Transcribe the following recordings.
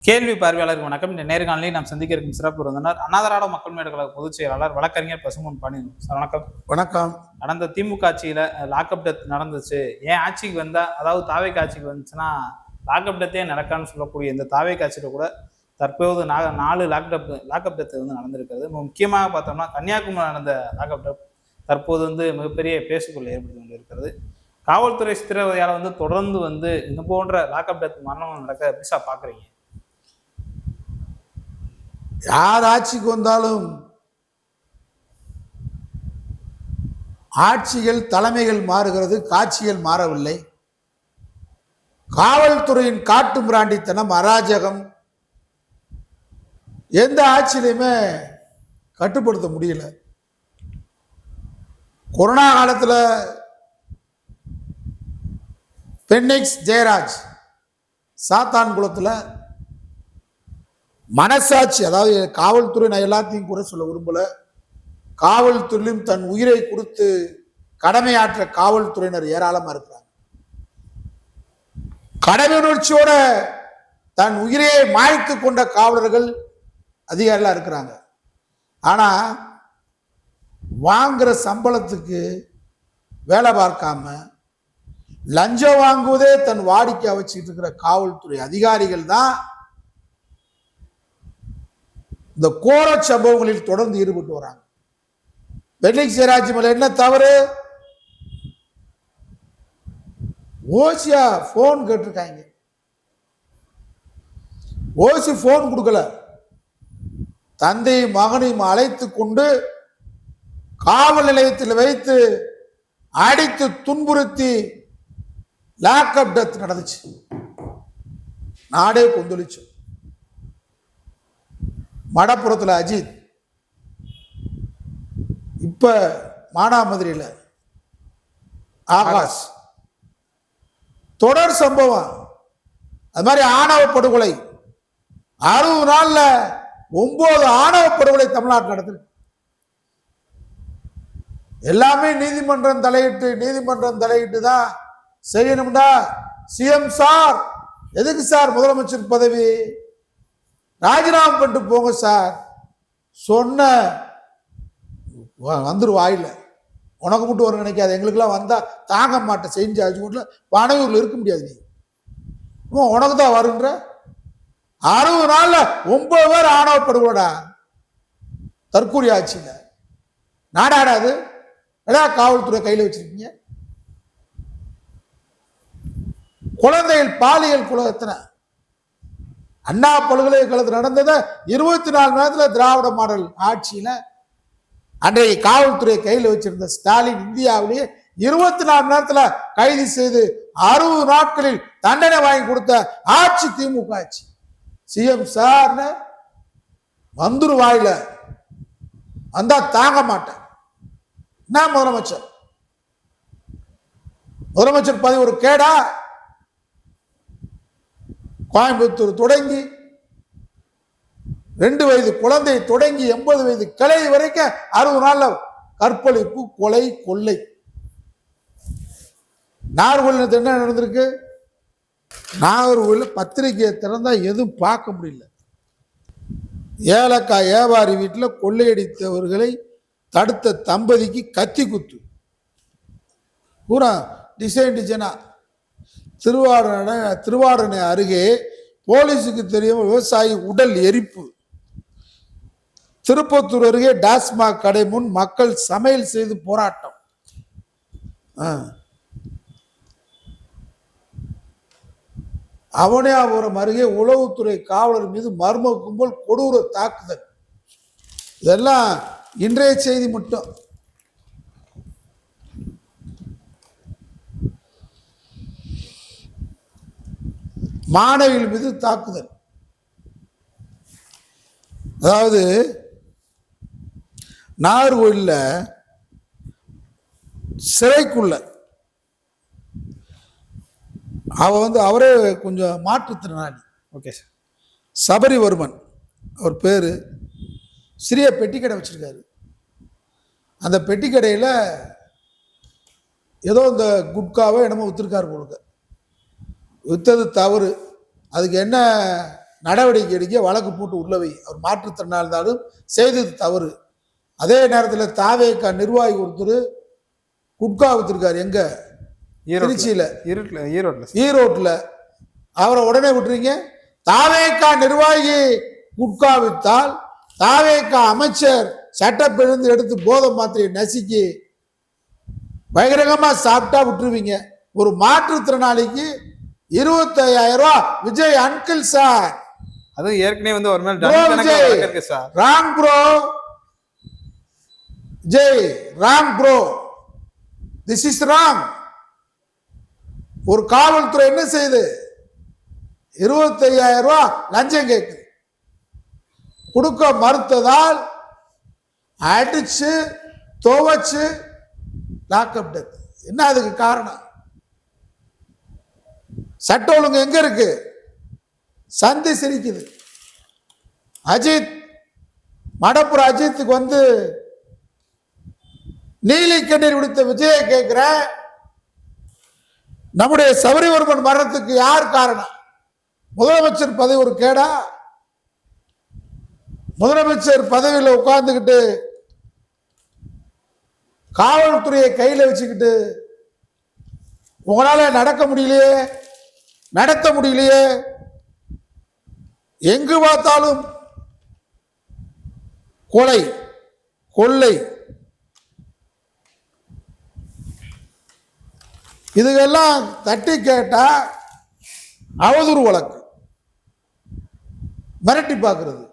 கேள்வி பார்வையாளருக்கு வணக்கம். இந்த நேர்காணலில் நாம் சந்திக்க இருக்கும் சிறப்பு விருந்தினர் அண்ணா மக்கள் முன்னேற்ற கழக பொதுச் செயலாளர் வழக்கறிஞர் பசும்பொன் பாண்டியன் சார். வணக்கம். வணக்கம். கடந்த திமுக ஆட்சியில லாக்அப் டெத் நடந்துச்சு. ஏன் ஆட்சிக்கு வந்தா, அதாவது தாவேக்கா ஆட்சிக்கு வந்துச்சுன்னா லாக்அப் டெத்தே நடக்கான்னு சொல்லக்கூடிய இந்த தாவேக்கா ஆட்சியில கூட தற்போது 4 லாக்அப் டெத் வந்து நடந்திருக்கிறது. முக்கியமாக பார்த்தோம்னா கன்னியாகுமரி நடந்த லாக்அப் டெத் தற்போது வந்து மிகப்பெரிய பேசுக்குள் ஏற்படுத்தி கொண்டிருக்கிறது. காவல்துறை சித்திரவதையால் வந்து தொடர்ந்து வந்து இது போன்ற லாக்அப் டெத் மரணம் நடக்க எப்படி சார் பாக்குறீங்க? யார் ஆட்சிக்கு வந்தாலும் ஆட்சிகள் தலைமைகள் மாறுகிறது, காட்சிகள் மாறவில்லை. காவல்துறையின் காட்டு மிராண்டித்தனம், அராஜகம் எந்த ஆட்சியிலையுமே கட்டுப்படுத்த முடியல. கொரோனா காலத்தில் பென்னிக்ஸ் ஜெயராஜ் சாத்தான்குளத்தில் மனசாட்சி, அதாவது காவல்துறை, நான் எல்லாத்தையும் கூட சொல்ல விரும்பல, காவல்துறையிலும் தன் உயிரை கொடுத்து கடமையாற்ற காவல்துறையினர் ஏராளமா இருக்கிறாங்க. கடமை உணர்ச்சியோட தன் உயிரையை மாய்த்து கொண்ட காவலர்கள் அதிகாரிகளா இருக்கிறாங்க. ஆனா வாங்குற சம்பளத்துக்கு வேலை பார்க்காம லஞ்சம் வாங்குவதே தன் வாடிக்கை வச்சுட்டு இருக்கிற காவல்துறை அதிகாரிகள் தான் இந்த கோர சம்பவங்களில் தொடர்ந்து ஈடுபட்டு வராங்க. பென்னிக்ஸ் ஜெயராஜ் மேல என்ன தவறு? ஓசியா போன் கேட்டிருக்காங்க, ஓசி போன் கொடுக்கல. தந்தையும் மகனையும் அழைத்து கொண்டு காவல் நிலையத்தில் வைத்து அடித்து துன்புறுத்தி லாக்அப் டெத் நடந்துச்சு. நாடே கொந்தளிச்சு. மடப்புறத்தில் அஜித், இப்ப மானாமதுரையில் ஆகாஷ், தொடர் சம்பவம். அது மாதிரி ஆணவ படுகொலை 60 நாள்ல 9 ஆணவ படுகொலை தமிழ்நாட்டில் நடந்திருக்கு. எல்லாமே நீதிமன்றம் தலையிட்டு தான் செய்யணும்டா. சிஎம் சார், எதுக்கு சார் முதலமைச்சர் பதவி? ராஜினாமா பண்ணிட்டு போங்க சார். சொன்ன வந்துரு வாயில, உனக்கு மட்டும் வரும் நினைக்காது, எங்களுக்கெல்லாம் வந்தா தாங்க மாட்டேன். செஞ்சு கூட பனையூர்ல இருக்க முடியாது. நீ உனக்கு தான் வருன்ற. 60 நாள்ல 9 பேர் ஆணவப்படுவோடா தற்கூரி ஆட்சியில. நாடாடாது காவல்துறை கையில வச்சிருக்கீங்க. குழந்தைகள் பாலியல் குலத்தின அண்ணா பல்கலைக்கழகத்தில் நடந்ததை 24 மணி நேரத்தில் திராவிட மாடல் ஆட்சியில அன்றைய காவல்துறை கையில் வச்சிருந்த ஸ்டாலின் இந்தியாவிலேயே 24 மணி நேரத்தில் கைது செய்து 60 நாட்களில் தண்டனை வாங்கி கொடுத்த ஆட்சி திமுக ஆட்சி. சிஎம் சார் வந்துரு வாயில வந்தா தாங்க மாட்டேன். நான் முதலமைச்சர் பதவி ஒரு கேடா? கோயம்புத்தூர் தொடங்கி 2 வயது குழந்தை தொடங்கி 80 வயது கிளை வரைக்கும் 60 நாள்ல கற்பழிப்பு, கொலை, கொள்ளை. நாகர்கோவில் என்ன நடந்திருக்கு? நாகர்கோவில் பத்திரிகையை திறந்தா எதுவும் பார்க்க முடியல. ஏலக்காய் வியாபாரி வீட்டில் கொள்ளையடித்தவர்களை தடுத்த தம்பதிக்கு கத்தி குத்து. பூரா டிசைனா. திருவாரூர் அருகே போலீஸுக்கு தெரியும் விவசாயி உடல் எரிப்பு. திருப்பத்தூர் அருகே டாஸ்மாக் கடை முன் மக்கள் சமையல் செய்து போராட்டம். அவனியாபுரம் அருகே உளவுத்துறை காவலர் மீது மர்ம கும்பல் கொடூர தாக்குதல். இதெல்லாம் இன்றைய செய்தி மட்டும். மாணவிகள் மீது தாக்குதல். அதாவது நாகர்கோயில்ல சிறைக்குள்ள அவரே கொஞ்சம் மாற்றுத்திறனாளி. Okay sir. சபரிவர்மன் அவர் பேரு. சிறிய பெட்டி கடை வச்சிருக்காரு. அந்த பெட்டி கடையில் ஏதோ இந்த குட்காவை என்னமோ வித்துருக்காரு போலுக்க. வித்தது தவறு. அதுக்கு என்ன நடவடிக்கை எடுக்க வழக்கு போட்டு உள்ளவை. அவர் மாற்றுத்திறனாக இருந்தாலும் செய்தது தவறு. அதே நேரத்தில் தாவேக்கா நிர்வாகி ஒருத்தர் குட்கா வித்திருக்காரு. எங்க? திருச்சியில, ஈரோட்டில். அவரை உடனே விட்டுறீங்க. தாவேக்கா நிர்வாகி குட்கா வித்தால் தாவேக்கா அமைச்சர் சட்டப்பிழந்து எடுத்து போதை மாத்திரையை நசுக்கி பகிரங்கமா சாப்பிட்டா விட்டுருவீங்க. ஒரு மாற்றுத்திறனாளிக்கு 25,000 ரூபாய். விஜய் அங்கிள் சார், அது ஏற்கனவே வந்து ஒரு மேல் sir. Wrong bro, Vijay wrong bro, this is wrong. ஒரு காவல்துறை என்ன செய்யுது? 25,000 ரூபாய் லஞ்சம் கேட்குது. கொடுக்க மறுத்ததால் அடிச்சு துவச்சு லாக்அப் டெத். என்ன அதுக்கு காரணம்? சட்ட ஒழுங்கு எங்க இருக்கு? சந்தி சிரிக்குது. அஜித், மடப்புற அஜித்துக்கு வந்து நீலி கண்ணீர் விடுத்த விஜய கேட்கிற, நம்முடைய சபரிவர்மன் மரணத்துக்கு யார் காரணம்? முதலமைச்சர் பதவி ஒரு கேடா? முதலமைச்சர் பதவியில் உட்கார்ந்துக்கிட்டு காவல்துறையை கையில் வச்சுக்கிட்டு உங்களால நடக்க முடியலையே, நடத்த முடியலையே. எங்கு பார்த்தாலும் கொலை, கொள்ளை. இதுக்கெல்லாம் தட்டி கேட்டா அவதூறு வழக்கு, மிரட்டி பார்க்கிறது.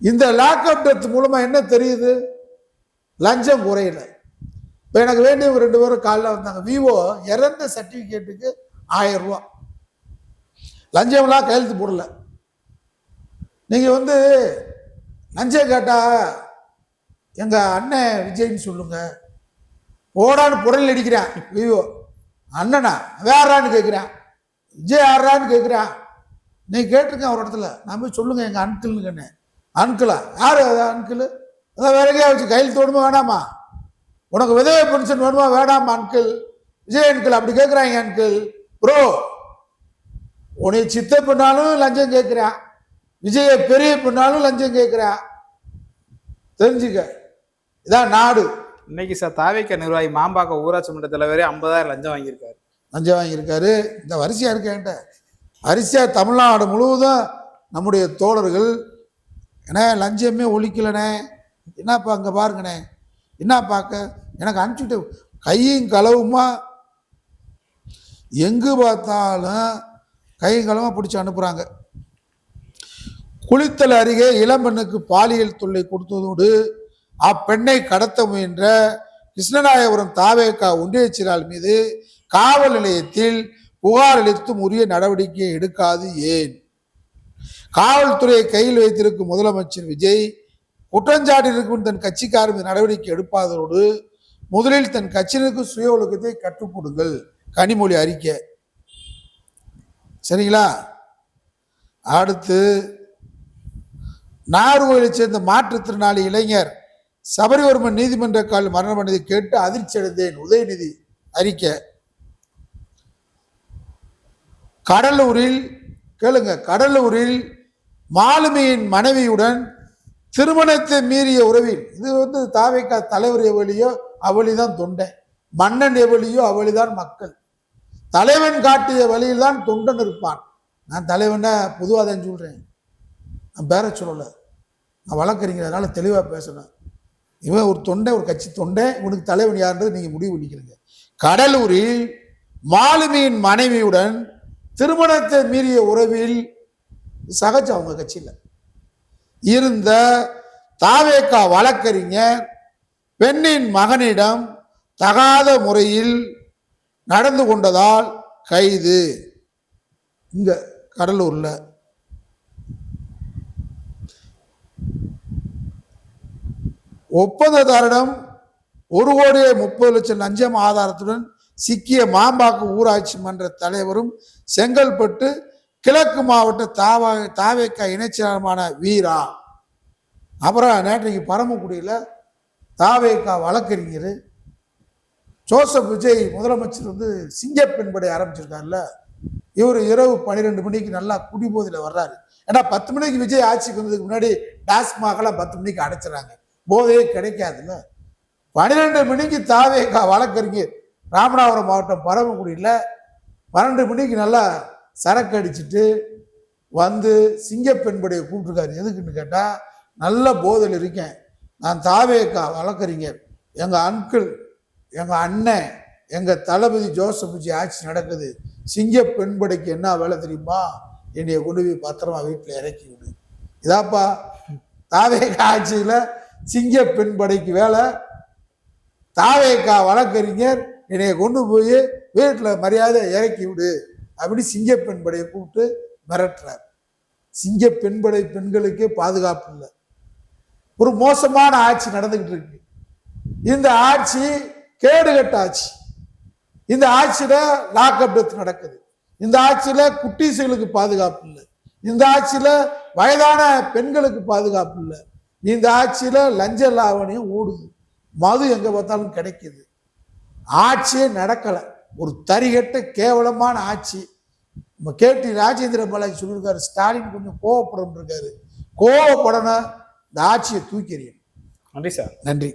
இந்த லாக்அப் டெத் மூலமா என்ன தெரியுது? லஞ்சம் குறையல. இப்போ எனக்கு வேண்டியவங்க 2 பேரும் காலைல வந்தாங்க. விவோ இறந்த சர்டிபிகேட்டுக்கு 1000 ரூபா. லஞ்சம்லாம் கையெழுத்து போடல. நீங்க வந்து லஞ்சம் கேட்டா எங்க அண்ணன் விஜய்னு சொல்லுங்க. ஓடான்னு புடல் அடிக்கிறான் விவோ. அண்ணனா வேறான்னு கேட்குறான், விஜய் யாரான்னு கேட்குறான். நீ கேட்டிருக்கேன் ஒரு இடத்துல, நான் போய் சொல்லுங்க எங்க அன்கிள்னு கேட்டேன். அன்கிளா? யாரு அன்கிள்? அதான் வேற எங்கேயா வச்சு கையெழுத்து வேணுமா வேணாமா? உனக்கு விதவை பென்ஷன் வேணுமா வேணாமா அன்கிள்? விஜய் அன்கிள் அப்படி கேட்குறாங்க. அன்கிள் ப்ரோ, உன்னை சித்த பண்ணாலும் லஞ்சம் கேட்குறான், விஜய பெரிய பண்ணாலும் லஞ்சம் கேட்குறான். தெரிஞ்சுக்க, இதான் நாடு. இன்னைக்கு சார் தாவேக்கா நிர்வாகி மாம்பாக்கம் ஊராட்சி மன்ற தலைவரே 50,000 லஞ்சம் வாங்கியிருக்காரு. லஞ்சம் வாங்கியிருக்காரு. இந்த வரிசையா இருக்கேன்ட்ட வரிசையா தமிழ்நாடு முழுவதும் நம்முடைய தோழர்கள் ஏன்னா லஞ்சமே ஒழிக்கலனே. என்னப்பா அங்கே பாருங்கண்ணே, என்ன பார்க்க எனக்கு அனுப்பிச்சுட்டு கையும் களவுமா, எங்கு பார்த்தாலும் கையும் களவுமா பிடிச்சி அனுப்புகிறாங்க. குளித்தல் அருகே இளம்பெண்ணுக்கு பாலியல் தொல்லை கொடுத்ததோடு அப்பெண்ணை கடத்த முயன்ற கிருஷ்ணராயபுரம் தாவேக்கா ஒன்றிய செயலாளர் மீது காவல் நிலையத்தில் புகார் அளித்தும் உரிய நடவடிக்கை எடுக்காது ஏன்? காவல்துறையை கையில் வைத்திருக்கும் முதலமைச்சர் விஜய் குற்றஞ்சாட்டிருக்கும் தன் கட்சிக்காரர் மீது நடவடிக்கை எடுப்பதோடு முதலில் தன் கட்சியினருக்கு சுய ஒழுக்கத்தை கற்றுக்கொடுங்கள். கனிமொழி அறிக்கை. சரிங்களா? அடுத்து நாகர்கோவிலை சேர்ந்த மாற்றுத்திறனாளி இளைஞர் சபரிவர்மன் நீதிமன்ற கால் மரணமடைந்ததை கேட்டு அதிர்ச்சி அடைந்தேன். உதயநிதி அறிக்கை. கடலூரில் கேளுங்க, கடலூரில் மாலுமியின் மனைவியுடன் திருமணத்தை மீறிய உறவில், இது வந்து தாவேக்கா தலைவர் எவளியோ அவளிதான் தொண்டை, மன்னன் எவளியோ அவளிதான் மக்கள். தலைவன் காட்டிய வழியில் தான் தொண்டன் இருப்பான். நான் தலைவனை பொதுவாக தான் சொல்றேன், நான் பேர சொல்லல, நான் வழக்கறிஞர், அதனால தெளிவாக பேசணும். இவன் ஒரு தொண்டை, ஒரு கட்சி தொண்டை, இவனுக்கு தலைவன் யாருன்றது நீங்க முடிவு பண்ணிக்கிறீங்க. கடலூரில் மாலுமியின் மனைவியுடன் திருமணத்தை மீறிய உறவில் சகஜம் அவங்க கட்சியில் இருந்த தாவேக்கா வழக்கறிஞர் பெண்ணின் மகனிடம் தகாத முறையில் நடந்து கொண்டதால் கைது. இங்க கடலூர்ல ஒப்பந்ததாரிடம் 1,30,00,000 லஞ்சம் ஆதாரத்துடன் சிக்கிய மாம்பாக்கம் ஊராட்சி மன்ற தலைவரும் செங்கல்பட்டு கிழக்கு மாவட்ட தாவேக்கா இணைச்செயலாளருமான வீரா. அப்புறம் நேற்றைக்கு பரமக்குடியில் தாவேக்கா வழக்கறிஞர் ஜோசப் விஜய் முதலமைச்சர் வந்து சிங்கப்பெண் படை ஆரம்பிச்சிருக்காருல்ல, இவர் இரவு 12 மணிக்கு நல்லா குடிபோதையில் வர்றாரு. ஏன்னா 10 மணிக்கு விஜய் ஆட்சிக்கு வந்ததுக்கு முன்னாடி டாஸ்மாகலாம் 10 மணிக்கு அடைச்சிடறாங்க, போதையே கிடைக்காதுல்ல. 12 மணிக்கு தாவேகா வழக்கறிஞர் ராமநாதபுரம் மாவட்டம் பரமக்குடியில் 12 மணிக்கு நல்லா சரக்கு அடிச்சுட்டு வந்து சிங்கப்பெண்படையை கூப்பிட்டுருக்காரு. எதுக்குன்னு கேட்டால், நல்ல போதையில் இருக்கேன், நான் தாவேகா வழக்கறிஞர், எங்கள் அங்கிள், எங்கள் அண்ணன், எங்கள் தளபதி ஜோசப்ஜி ஆட்சி நடக்குது, சிங்கப்பெண்படைக்கு என்ன வேலை தெரியுமா, என்னைய கொண்டு போய் பத்திரமா வீட்டில் இறக்கி விடு. இதாப்பா தாவேகா ஆட்சியில் சிங்கப்பெண்படைக்கு வேலை. தாவேகா வழக்கறிஞர் என்னைய கொண்டு போய் வீட்டில் மரியாதை இறக்கி விடு அப்படி சிங்கப்பெண்படையை கூப்பிட்டு மிரட்டுறார். சிங்கப்பெண்படை பெண்களுக்கே பாதுகாப்பு இல்லை. ஒரு மோசமான ஆட்சி நடந்துகிட்டு இருக்கு. இந்த ஆட்சி கேடுகட்ட ஆட்சி. இந்த ஆட்சியில லாக்அப் டெத் நடக்குது. இந்த ஆட்சியில குட்டீசுகளுக்கு பாதுகாப்பு இல்லை. இந்த ஆட்சியில வயதான பெண்களுக்கு பாதுகாப்பு இல்லை. இந்த ஆட்சியில லஞ்ச லாவணியம் ஓடுது, மது எங்க பார்த்தாலும் கிடைக்குது. ஆட்சியே நடக்கல. ஒரு தரிகட்ட கேவலமான ஆட்சி. கேடி ராஜேந்திர பாலாஜி சொல்லியிருக்காரு, ஸ்டாலின் கொஞ்சம் கோவப்படணும் இருக்காரு. கோவப்படணும், இந்த ஆட்சியை தூக்கி எறியணும். நன்றி சார். நன்றி.